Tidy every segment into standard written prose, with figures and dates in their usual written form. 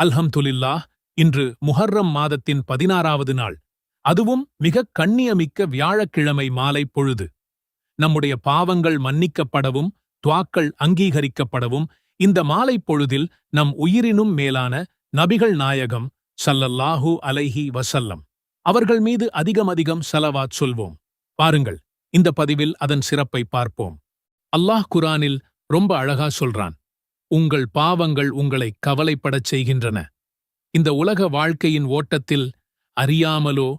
அல்ஹம்துலில்லாஹ், இன்று முஹர்ரம் மாதத்தின் 16வது நாள். அதுவும் மிகக் கண்ணியமிக்க வியாழக்கிழமை மாலை பொழுது. நம்முடைய பாவங்கள் மன்னிக்கப்படவும் துஆக்கள் அங்கீகரிக்கப்படவும் இந்த மாலை பொழுதில் நம் உயிரினும் மேலான நபிகள் நாயகம் ஸல்லல்லாஹு அலைஹி வஸல்லம் அவர்கள் மீது அதிகம் ஸலவாத் சொல்வோம். பாருங்கள், இந்த பதிவில் அதன் சிறப்பை பார்ப்போம். அல்லாஹ் குர்ஆனில் ரொம்ப அழகா சொல்றான், உங்கள் பாவங்கள் உங்களை கவலைப்படச் செய்கின்றன. இந்த உலக வாழ்க்கையின் ஓட்டத்தில் அறியாமலோ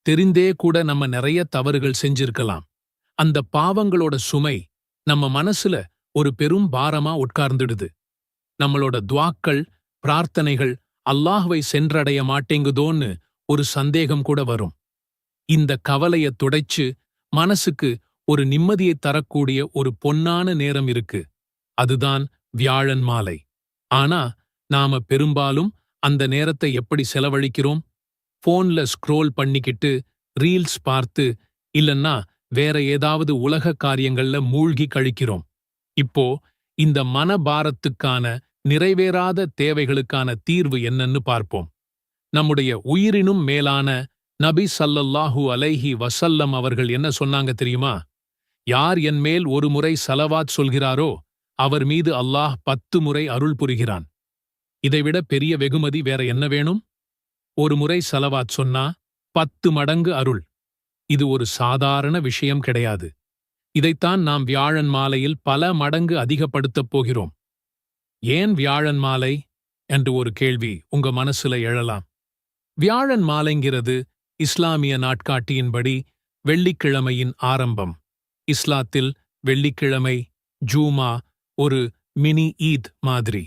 தெரிந்தே கூட நம்ம நிறைய தவறுகள் செஞ்சிருக்கலாம். அந்த பாவங்களோட சுமை நம்ம மனசுல ஒரு பெரும் பாரமா உட்கார்ந்துடுது. நம்மளோட துஆக்கள், பிரார்த்தனைகள் அல்லாஹ்வை சென்றடைய மாட்டேங்குதோன்னு ஒரு சந்தேகம் கூட வரும். இந்த கவலைய துடைச்சு மனசுக்கு ஒரு நிம்மதியை தரக்கூடிய ஒரு பொன்னான நேரம் இருக்கு. அதுதான் வியாழன் மாலை. ஆனா நாம பெரும்பாலும் அந்த நேரத்தை எப்படி செலவழிக்கிறோம்? போன்ல ஸ்க்ரோல் பண்ணிக்கிட்டு, ரீல்ஸ் பார்த்து, இல்லன்னா வேற ஏதாவது உலக காரியங்கள்ல மூழ்கி கழிக்கிறோம். இப்போ இந்த மனபாரத்துக்கான, நிறைவேறாத தேவைகளுக்கான தீர்வு என்னன்னு பார்ப்போம். நம்முடைய உயிரினும் மேலான நபி ஸல்லல்லாஹு அலைஹி வஸல்லம் அவர்கள் என்ன சொன்னாங்க தெரியுமா? யார் என் மேல் ஒரு முறை ஸலவாத் சொல்கிறாரோ அவர் மீது அல்லாஹ் 10 முறை அருள் புரிகிறான். இதைவிட பெரிய வெகுமதி வேற என்ன வேணும்? ஒரு முறை ஸலவாத் சொன்னா 10 மடங்கு அருள். இது ஒரு சாதாரண விஷயம் கிடையாது. இதைத்தான் நாம் வியாழன் மாலையில் பல மடங்கு அதிகப்படுத்தப் போகிறோம். ஏன் வியாழன் மாலை என்று ஒரு கேள்வி உங்க மனசுல எழலாம். வியாழன் மாலைங்கிறது இஸ்லாமிய நாட்காட்டியின்படி வெள்ளிக்கிழமையின் ஆரம்பம். இஸ்லாத்தில் வெள்ளிக்கிழமை ஜூமா ஒரு மினி ஈத் மாதிரி,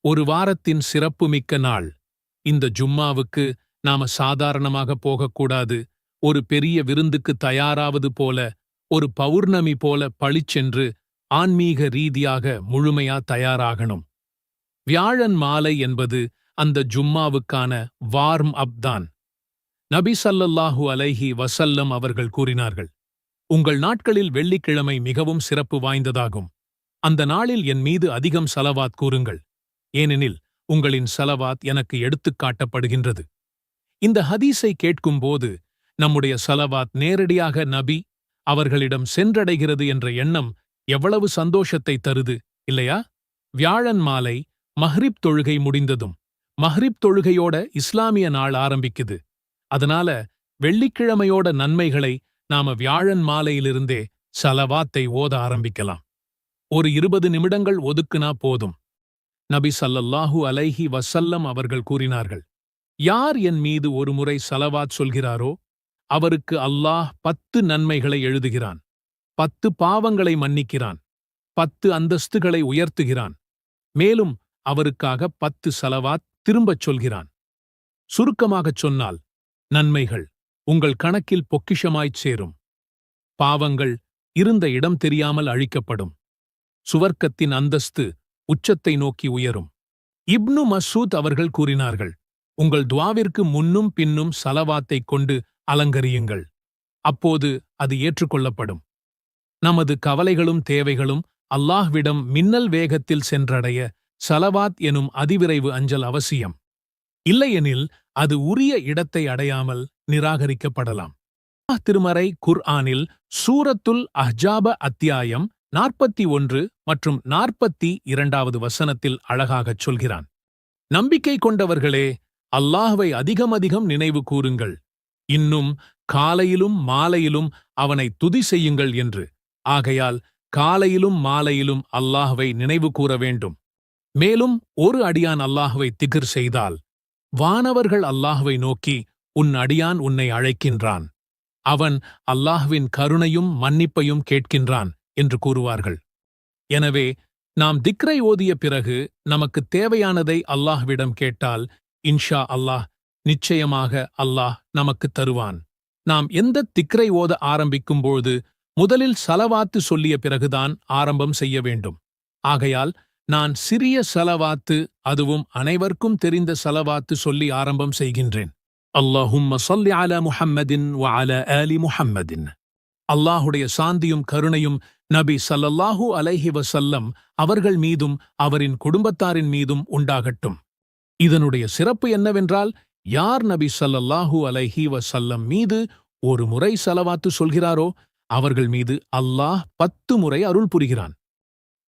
ஒரு வாரத்தின் சிறப்புமிக்க நாள். இந்த ஜும்மாவுக்கு நாம சாதாரணமாக போகக்கூடாது. ஒரு பெரிய விருந்துக்கு தயாராவது போல, ஒரு பௌர்ணமி போல பளிச்சென்று ஆன்மீக ரீதியாக முழுமையா தயாராகணும். வியாழன் மாலை என்பது அந்த ஜும்மாவுக்கான வார்ம் அப் தான். நபி ஸல்லல்லாஹு அலைஹி வஸல்லம் அவர்கள் கூறினார்கள், உங்கள் நாட்களில் வெள்ளிக்கிழமை மிகவும் சிறப்பு வாய்ந்ததாகும். அந்த நாளில் என் மீது அதிகம் ஸலவாத் கூறுங்கள், ஏனெனில் உங்களின் ஸலவாத் எனக்கு எடுத்துக் காட்டப்படுகின்றது. இந்த ஹதீஸை கேட்கும்போது நம்முடைய ஸலவாத் நேரடியாக நபி அவர்களிடம் சென்றடைகிறது என்ற எண்ணம் எவ்வளவு சந்தோஷத்தை தருது இல்லையா? வியாழன் மாலை மஹ்ரிப் தொழுகை முடிந்ததும் மஹ்ரிப் தொழுகையோட இஸ்லாமிய நாள் ஆரம்பிக்குது. அதனால வெள்ளிக்கிழமையோட நன்மைகளை நாம வியாழன் மாலையிலிருந்தே ஸலவாத்தை ஓத ஆரம்பிக்கலாம். ஒரு 20 நிமிடங்கள் ஒதுக்குனா போதும். நபி ஸல்லல்லாஹு அலைஹி வஸல்லம் அவர்கள் கூறினார்கள், யார் என் மீது ஒரு முறை ஸலவாத் சொல்கிறாரோ அவருக்கு அல்லாஹ் 10 நன்மைகளை எழுதுகிறான், 10 பாவங்களை மன்னிக்கிறான், 10 அந்தஸ்துகளை உயர்த்துகிறான், மேலும் அவருக்காக 10 ஸலவாத் திரும்பச் சொல்கிறான். சுருக்கமாகச் சொன்னால், நன்மைகள் உங்கள் கணக்கில் பொக்கிஷமாய்ச் சேரும். பாவங்கள் இருந்த இடம் தெரியாமல் அழிக்கப்படும். சுவர்க்கத்தின் அந்தஸ்து உச்சத்தை நோக்கி உயரும். இப்னு மஸ்ஊத் அவர்கள் கூறினார்கள், உங்கள் துஆவிற்கு முன்னும் பின்னும் ஸலவாத்தைக் கொண்டு அலங்கரியுங்கள். அப்போது அது ஏற்றுக்கொள்ளப்படும். நமது கவலைகளும் தேவைகளும் அல்லாஹ்விடம் மின்னல் வேகத்தில் சென்றடைய ஸலவாத் எனும் அதிவிரைவு அஞ்சல் அவசியம். இல்லையெனில் அது உரிய இடத்தை அடையாமல் நிராகரிக்கப்படலாம். திருமறை குர்ஆனில் சூரத்துல் அஹ்ஜாப அத்தியாயம் 41 மற்றும் 42வது வசனத்தில் அழகாகச் சொல்கிறான், நம்பிக்கை கொண்டவர்களே, அல்லாஹ்வை அதிகம் நினைவு கூறுங்கள், இன்னும் காலையிலும் மாலையிலும் அவனை துதி செய்யுங்கள் என்று. ஆகையால் காலையிலும் மாலையிலும் அல்லாஹ்வை நினைவு கூற வேண்டும். மேலும் ஒரு அடியான் அல்லாஹ்வை திக்ர் செய்தால் வானவர்கள் அல்லாஹ்வை நோக்கி, உன் அடியான் உன்னை அழைக்கின்றான், அவன் அல்லாஹ்வின் கருணையும் மன்னிப்பையும் கேட்கின்றான் என்று கூறுவார்கள். எனவே நாம் திக்ரை ஓதிய பிறகு நமக்கு தேவையானதை அல்லாஹ்விடம் கேட்டால் இன்ஷா அல்லாஹ் நிச்சயமாக அல்லாஹ் நமக்கு தருவான். நாம் எந்த திக்ரை ஓத ஆரம்பிக்கும்போது முதலில் ஸலவாத்து சொல்லிய பிறகுதான் ஆரம்பம் செய்ய வேண்டும். ஆகையால் நான் சிறிய ஸலவாத்து, அதுவும் அனைவருக்கும் தெரிந்த ஸலவாத்து சொல்லி ஆரம்பம் செய்கின்றேன். அல்லாஹும்ம ஸல்லி அலா முஹம்மதின் வ அலா ஆலி முஹம்மதின். அல்லாஹுடைய சாந்தியும் கருணையும் நபி ஸல்லல்லாஹு அலைஹி வஸல்லம் அவர்கள் மீதும் அவரின் குடும்பத்தாரின் மீதும் உண்டாகட்டும். இதனுடைய சிறப்பு என்னவென்றால், யார் நபி ஸல்லல்லாஹு அலைஹி வஸல்லம் மீது ஒரு முறை ஸலவாத்து சொல்கிறாரோ அவர்கள் மீது அல்லாஹ் 10 முறை அருள் புரிகிறான்.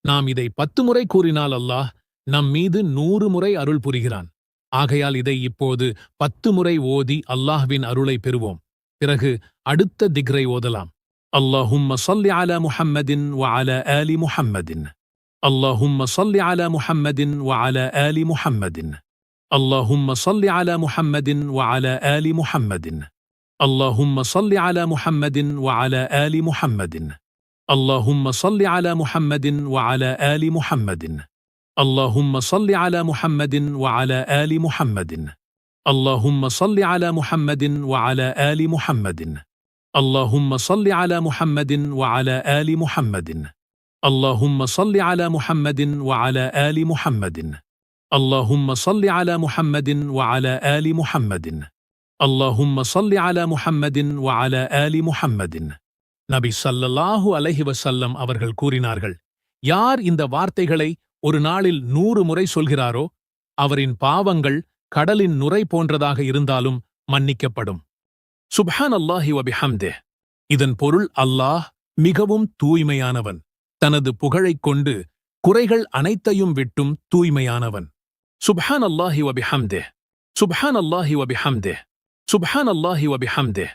நாம் இதை 10 முறை கூறினால் அல்லாஹ் நம் மீது 100 முறை அருள் புரிகிறான். ஆகையால் இதை இப்போது 10 முறை ஓதி அல்லாஹ்வின் அருளை பெறுவோம். பிறகு அடுத்த திக்ரை ஓதலாம். அல்லாஹும்ம ஸல்லி அலா முஹம்மதின் வ அலா ஆலி முஹம்மதின். அல்லாஹும்ம ஸல்லி அலா முஹம்மதின் வ அலா ஆலி முஹம்மதின். اللهم صل على محمد وعلى آل محمد. اللهم صل على محمد وعلى آل محمد. اللهم صل على محمد وعلى آل محمد. اللهم صل على محمد وعلى آل محمد. اللهم صل على محمد وعلى آل محمد. اللهم صل على محمد وعلى آل محمد. اللهم صل على محمد وعلى آل محمد. اللهم صل على محمد وعلى آل محمد. اللهم صل على محمد وعلى آل محمد. நபி ஸல்லல்லாஹு அலைஹி வஸல்லம் அவர்கள் கூறினார்கள், யார் இந்த வார்த்தைகளை ஒரு நாளில் 100 முறை சொல்கிறாரோ அவரின் பாவங்கள் கடலின் நுரை போன்றதாக இருந்தாலும் மன்னிக்கப்படும். சுப்ஹானல்லாஹி வ பிஹம்திஹ். இதன் பொருள் அல்லாஹ் மிகவும் தூய்மையானவன், தனது புகழைக் கொண்டு குறைகள் அனைத்தையும் விட்டும் தூய்மையானவன். சுப்ஹானல்லாஹி வ பிஹம்திஹ். சுப்ஹானல்லாஹி வ பிஹம்திஹ். சுப்ஹானல்லாஹி வ பிஹம்திஹ்.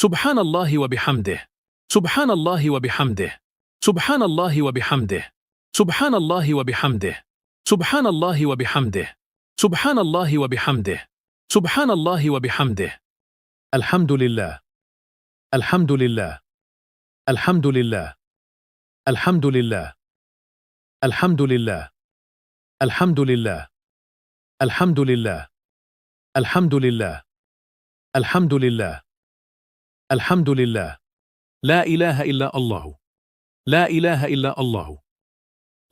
சுப்ஹானல்லாஹி வ பிஹம்திஹ். சுப்ஹானல்லாஹி வ பிஹம்திஹ். சுப்ஹானல்லாஹி வ பிஹம்திஹ். சுப்ஹானல்லாஹி வ பிஹம்திஹ். சுப்ஹானல்லாஹி வ பிஹம்திஹ். சுப்ஹானல்லாஹி வ பிஹம்திஹ். சுப்ஹானல்லாஹி வ பிஹம்திஹ். அல்ஹம்துலில்லாஹ். அல்ஹம்துலில்லாஹ். அல்ஹம்துலில்லாஹ். அல்ஹம்துலில்லாஹ். அல்ஹம்துலில்லாஹ். அல்ஹம்துலில்லாஹ். அல்ஹம்துலில்லாஹ். அல்ஹம்துலில்லாஹ். அல்ஹம்துலில்லாஹ். அல்ஹம்துலில்லாஹ். லா இலாஹ இல்லா அல்லாஹ். லா இலாஹ இல்லா அல்லாஹ்.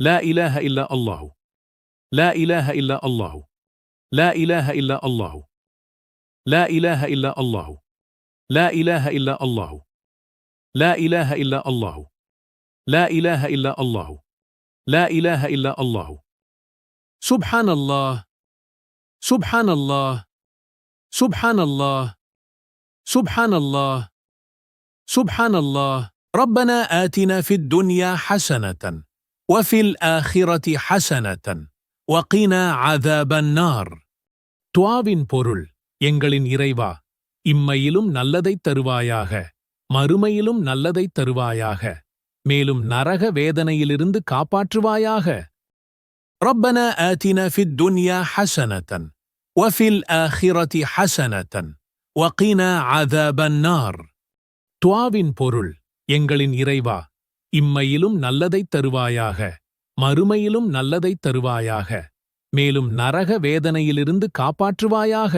லா இலாஹ இல்லா அல்லாஹ். லா இலாஹ இல்லா அல்லாஹ். லா இலாஹ இல்லா அல்லாஹ். லா இலாஹ இல்லா அல்லாஹ். லா இலாஹ இல்லா அல்லாஹ். லா இலாஹ இல்லா அல்லாஹ். லா இலாஹ இல்லா அல்லாஹ். லா இலாஹ இல்லா அல்லாஹ். சுப்ஹானல்லாஹ். சுப்ஹானல்லாஹ். சுப்ஹானல்லாஹ். சுப்ஹானல்லாஹ். சுப்ஹானல்லாஹ். ربنا آتنا في الدنيا حسنة وفي الآخرة حسنة وقنا عذاب النار. துஆவின் பொருள், எங்களின் இறைவா, இம்மையிலும் நல்லதைத் தருவாயாக, மறுமையிலும் நல்லதைத் தருவாயாக, மேலும் நரக வேதனையிலிருந்து காப்பாற்றுவாயாக. ربنا آتنا في الدنيا حسنة وفي الآخرة حسنة وقنا عذاب النار. துஆவின் பொருள், எங்களின் இறைவா, இம்மையிலும் நல்லதைத் தருவாயாக, மறுமையிலும் நல்லதைத் தருவாயாக, மேலும் நரக வேதனையிலிருந்து காப்பாற்றுவாயாக.